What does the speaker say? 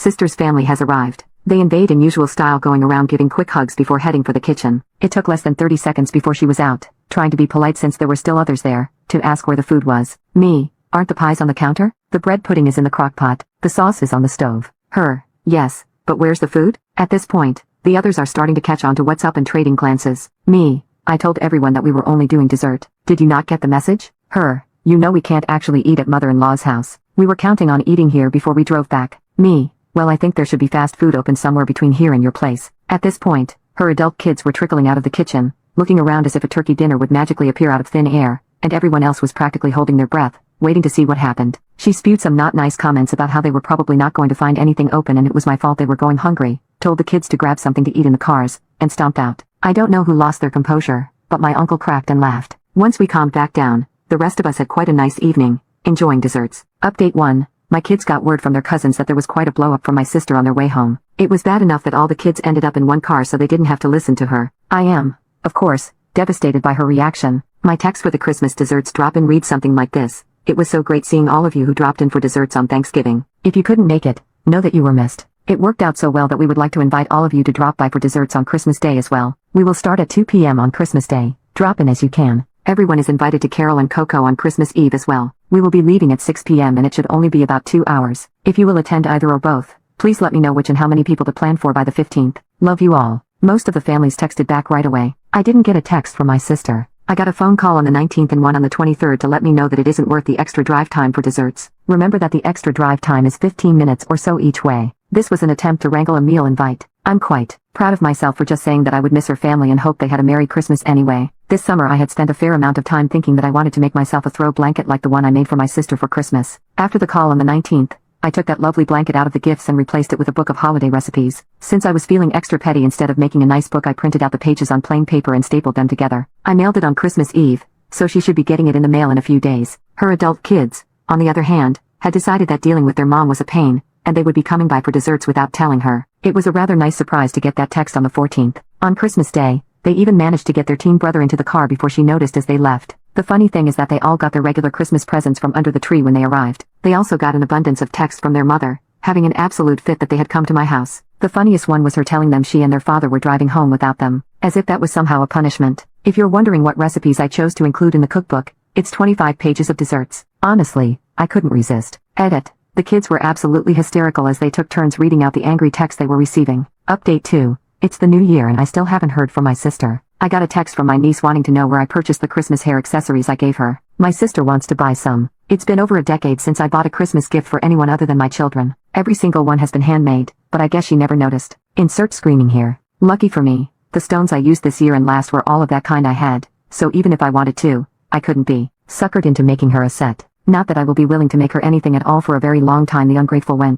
Sister's family has arrived. They invade in usual style, going around giving quick hugs before heading for the kitchen. It took less than 30 seconds before she was out, trying to be polite since there were still others there, to ask where the food was. Me, aren't the pies on the counter? The bread pudding is in the crock pot. The sauce is on the stove. Her, yes, but where's the food? At this point, the others are starting to catch on to what's up and trading glances. Me, I told everyone that we were only doing dessert. Did you not get the message? Her, you know we can't actually eat at mother-in-law's house. We were counting on eating here before we drove back. Me, well, I think there should be fast food open somewhere between here and your place. At this point, her adult kids were trickling out of the kitchen, looking around as if a turkey dinner would magically appear out of thin air, and everyone else was practically holding their breath, waiting to see what happened. She spewed some not nice comments about how they were probably not going to find anything open and it was my fault they were going hungry, told the kids to grab something to eat in the cars, and stomped out. I don't know who lost their composure, but my uncle cracked and laughed. Once we calmed back down, the rest of us had quite a nice evening, enjoying desserts. Update 1. My kids got word from their cousins that there was quite a blow-up from my sister on their way home. It was bad enough that all the kids ended up in one car so they didn't have to listen to her. I am, of course, devastated by her reaction. My text for the Christmas desserts drop-in reads something like this. It was so great seeing all of you who dropped in for desserts on Thanksgiving. If you couldn't make it, know that you were missed. It worked out so well that we would like to invite all of you to drop by for desserts on Christmas Day as well. We will start at 2 p.m. on Christmas Day. Drop in as you can. Everyone is invited to Carol and Coco on Christmas Eve as well. We will be leaving at 6 p.m. and it should only be about 2 hours. If you will attend either or both, please let me know which and how many people to plan for by the 15th. Love you all. Most of the families texted back right away. I didn't get a text from my sister. I got a phone call on the 19th and one on the 23rd to let me know that it isn't worth the extra drive time for desserts. Remember that the extra drive time is 15 minutes or so each way. This was an attempt to wrangle a meal invite. I'm quite proud of myself for just saying that I would miss her family and hope they had a Merry Christmas anyway. This summer I had spent a fair amount of time thinking that I wanted to make myself a throw blanket like the one I made for my sister for Christmas. After the call on the 19th, I took that lovely blanket out of the gifts and replaced it with a book of holiday recipes. Since I was feeling extra petty, instead of making a nice book, I printed out the pages on plain paper and stapled them together. I mailed it on Christmas Eve, so she should be getting it in the mail in a few days. Her adult kids, on the other hand, had decided that dealing with their mom was a pain, and they would be coming by for desserts without telling her. It was a rather nice surprise to get that text on the 14th. On Christmas Day, they even managed to get their teen brother into the car before she noticed as they left. The funny thing is that they all got their regular Christmas presents from under the tree when they arrived. They also got an abundance of text from their mother, having an absolute fit that they had come to my house. The funniest one was her telling them she and their father were driving home without them, as if that was somehow a punishment. If you're wondering what recipes I chose to include in the cookbook, it's 25 pages of desserts. Honestly, I couldn't resist. Edit. The kids were absolutely hysterical as they took turns reading out the angry text they were receiving. Update 2. It's the new year and I still haven't heard from my sister. I got a text from my niece wanting to know where I purchased the Christmas hair accessories I gave her. My sister wants to buy some. It's been over a decade since I bought a Christmas gift for anyone other than my children. Every single one has been handmade, but I guess she never noticed. Insert screaming here. Lucky for me, the stones I used this year and last were all of that kind I had, so even if I wanted to, I couldn't be suckered into making her a set. Not that I will be willing to make her anything at all for a very long time, the ungrateful wench.